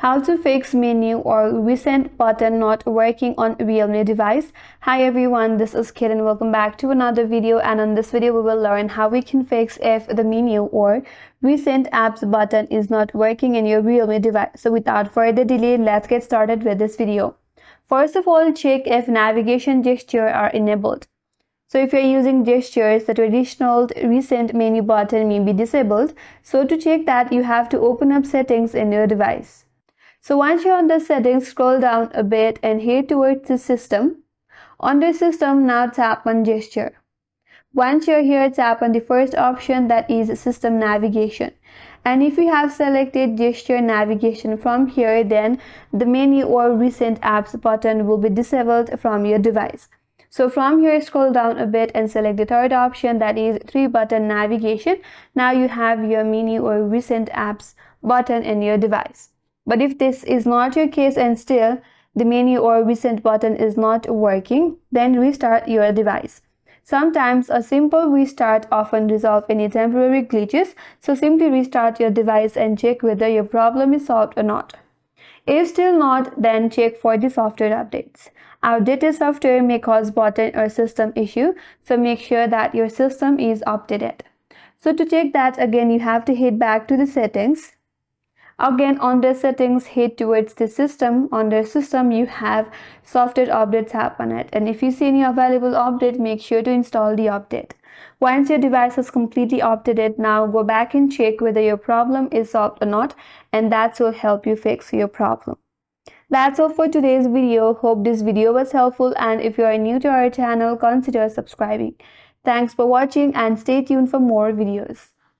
How to fix menu or recent button not working on Realme device. Hi everyone, this is Kid and welcome back to another video, and on this video we will learn how we can fix if the menu or recent apps button is not working in your Realme device. So without further delay, let's get started with this video. First of all, check if navigation gesture are enabled. So if you're using gestures, the traditional recent menu button may be disabled. So to check that, you have to open up settings in your device. So once you're on the settings, scroll down a bit and head towards the system. Under system, now tap on gesture. Once you're here, tap on the first option, that is system navigation. And if you have selected gesture navigation from here, then the menu or recent apps button will be disabled from your device. So from here, scroll down a bit and select the third option, that is 3-button navigation. Now you have your menu or recent apps button in your device. But if this is not your case and still the menu or recent button is not working, then restart your device. Sometimes a simple restart often resolves any temporary glitches, so simply restart your device and check whether your problem is solved or not. If still not, then check for the software updates. Outdated software may cause button or system issue, so make sure that your system is updated. So to check that, again you have to head back to the settings. Again, under settings, head towards the system. Under system, you have software updates, tap on it. And if you see any available update, make sure to install the update. Once your device is completely updated, now go back and check whether your problem is solved or not. And that will help you fix your problem. That's all for today's video. Hope this video was helpful. And if you are new to our channel, consider subscribing. Thanks for watching and stay tuned for more videos.